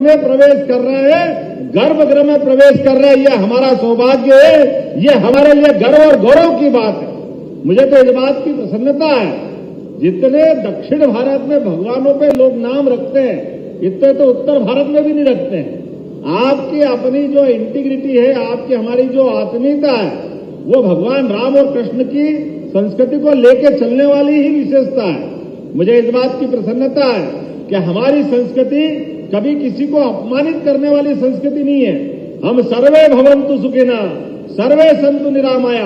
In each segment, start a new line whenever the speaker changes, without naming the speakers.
में प्रवेश कर रहे हैं, गर्भगृह में प्रवेश कर रहे हैं। ये हमारा सौभाग्य है, ये हमारे लिए गर्व और गौरव की बात है। मुझे तो इस बात की प्रसन्नता है, जितने दक्षिण भारत में भगवानों पे लोग नाम रखते हैं, इतने तो उत्तर भारत में भी नहीं रखते हैं। आपकी अपनी जो इंटीग्रिटी है, आपकी हमारी जो आत्मीयता है, वो भगवान राम और कृष्ण की संस्कृति को लेकर चलने वाली ही विशेषता है। मुझे इस बात की प्रसन्नता है कि हमारी संस्कृति कभी किसी को अपमानित करने वाली संस्कृति नहीं है। हम सर्वे भवन्तु सुखिना, सर्वे सन्तु निरामया,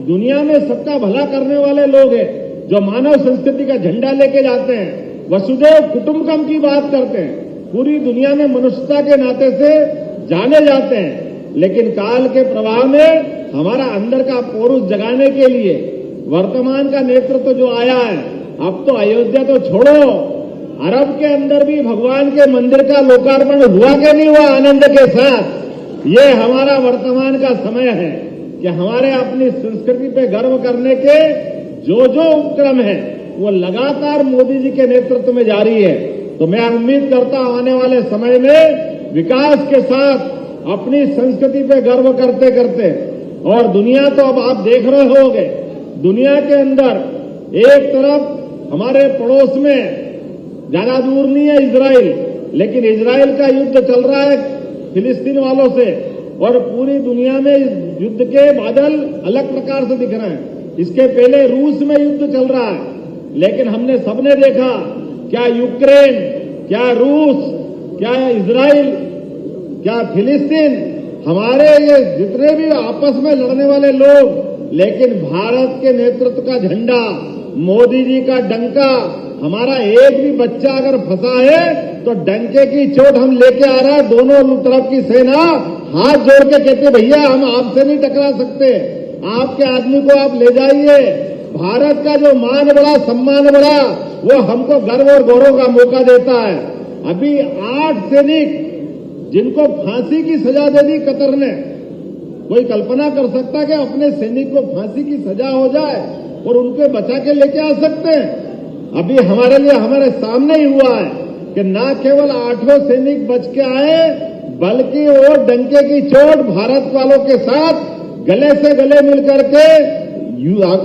दुनिया में सबका भला करने वाले लोग हैं, जो मानव संस्कृति का झंडा लेके जाते हैं, वसुदेव कुटुंबकम की बात करते हैं, पूरी दुनिया में मनुष्यता के नाते से जाने जाते हैं। लेकिन काल के प्रवाह में हमारा अंदर का पौरुष जगाने के लिए वर्तमान का नेतृत्व जो आया है, अब तो अयोध्या तो छोड़ो, अरब के अंदर भी भगवान के मंदिर का लोकार्पण हुआ कि नहीं हुआ आनंद के साथ। ये हमारा वर्तमान का समय है कि हमारे अपनी संस्कृति पे गर्व करने के जो जो उपक्रम है वो लगातार मोदी जी के नेतृत्व में जारी है। तो मैं उम्मीद करता हूं आने वाले समय में विकास के साथ अपनी संस्कृति पे गर्व करते करते, और दुनिया तो अब आप देख रहे होंगे, दुनिया के अंदर एक तरफ हमारे पड़ोस में ज्यादा दूर नहीं है इजराइल, लेकिन इजराइल का युद्ध चल रहा है फिलिस्तीन वालों से, और पूरी दुनिया में इस युद्ध के बादल अलग प्रकार से दिख रहे हैं। इसके पहले रूस में युद्ध चल रहा है, लेकिन हमने सबने देखा, क्या यूक्रेन, क्या रूस, क्या इजराइल, क्या फिलिस्तीन, हमारे ये जितने भी आपस में लड़ने वाले लोग, लेकिन भारत के नेतृत्व का झंडा, मोदी जी का डंका, हमारा एक भी बच्चा अगर फंसा है तो डंके की चोट हम लेके आ रहा है। दोनों तरफ की सेना हाथ जोड़ के कहते, भैया हम आपसे नहीं टकरा सकते, आपके आदमी को आप ले जाइए। भारत का जो मान बढ़ा, सम्मान बढ़ा, वो हमको गर्व और गौरव का मौका देता है। अभी 8 सैनिक जिनको फांसी की सजा दे दी कतर ने, कोई कल्पना कर सकता कि अपने सैनिक को फांसी की सजा हो जाए और उनके बचा के लेके आ सकते हैं? अभी हमारे लिए हमारे सामने ही हुआ है कि न केवल 8 सैनिक बच के आए, बल्कि वो डंके की चोट भारत वालों के साथ गले से गले मिलकर के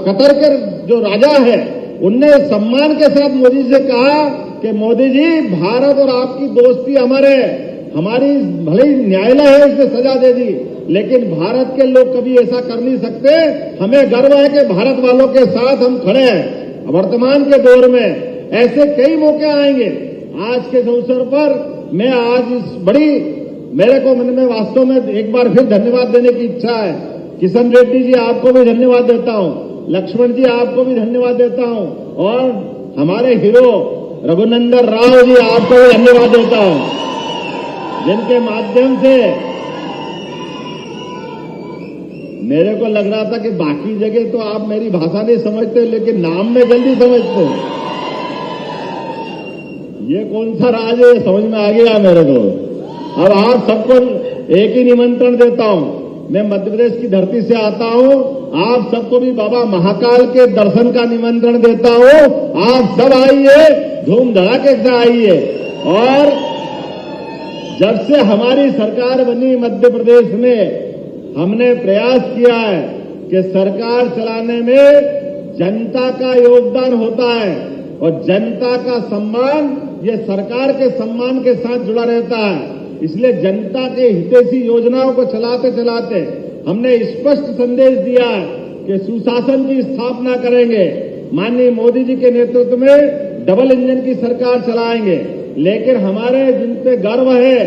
कतर के जो राजा है, उनने सम्मान के साथ मोदी जी से कहा कि मोदी जी, भारत और आपकी दोस्ती हमारी भले ही न्यायालय है इसने सजा दे दी, लेकिन भारत के लोग कभी ऐसा कर नहीं सकते। हमें गर्व है कि भारत वालों के साथ हम खड़े हैं। वर्तमान के दौर में ऐसे कई मौके आएंगे। आज के अवसर पर मैं आज मेरे को मन में वास्तव में एक बार फिर धन्यवाद देने की इच्छा है। किशन रेड्डी जी, आपको भी धन्यवाद देता हूं, लक्ष्मण जी आपको भी धन्यवाद देता हूं, और हमारे हीरो रघुनंदन राव जी आपको भी धन्यवाद देता हूं, जिनके माध्यम से मेरे को लग रहा था कि बाकी जगह तो आप मेरी भाषा नहीं समझते, लेकिन नाम में जल्दी समझते हो। ये कौन सा राज है, समझ में आ गया मेरे को। अब आप सबको एक ही निमंत्रण देता हूं, मैं मध्य प्रदेश की धरती से आता हूं, आप सबको भी बाबा महाकाल के दर्शन का निमंत्रण देता हूं। आप सब आइए, धूम धड़ाके से आइए। और जब से हमारी सरकार बनी मध्य प्रदेश में, हमने प्रयास किया है कि सरकार चलाने में जनता का योगदान होता है, और जनता का सम्मान ये सरकार के सम्मान के साथ जुड़ा रहता है। इसलिए जनता के हितैषी योजनाओं को चलाते चलाते हमने स्पष्ट संदेश दिया है कि सुशासन की स्थापना करेंगे, माननीय मोदी जी के नेतृत्व में डबल इंजन की सरकार चलाएंगे। लेकिन हमारे जिन पे गर्व है,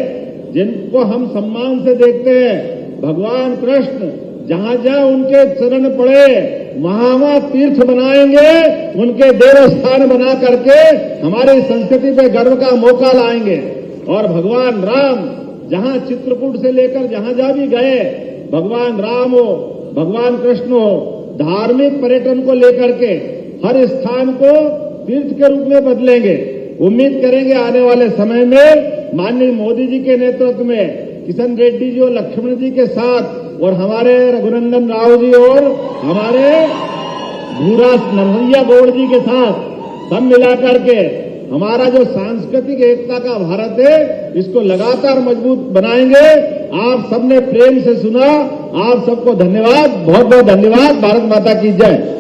जिनको हम सम्मान से देखते हैं, भगवान कृष्ण जहां जहां उनके चरण पड़े वहां वहां तीर्थ बनाएंगे, उनके देवस्थान बना करके हमारी संस्कृति पे गर्व का मौका लाएंगे। और भगवान राम जहां चित्रकूट से लेकर जहां जहां भी गए, भगवान राम हो, भगवान कृष्ण हो, धार्मिक पर्यटन को लेकर के हर स्थान को तीर्थ के रूप में बदलेंगे। उम्मीद करेंगे आने वाले समय में माननीय मोदी जी के नेतृत्व में किशन रेड्डी जी और लक्ष्मण जी के साथ, और हमारे रघुनंदन राव जी और हमारे भूरा नरहरिया गौड़ जी के साथ सब मिलाकर के हमारा जो सांस्कृतिक एकता का भारत है, इसको लगातार मजबूत बनाएंगे। आप सबने प्रेम से सुना, आप सबको धन्यवाद, बहुत बहुत धन्यवाद। भारत माता की जय।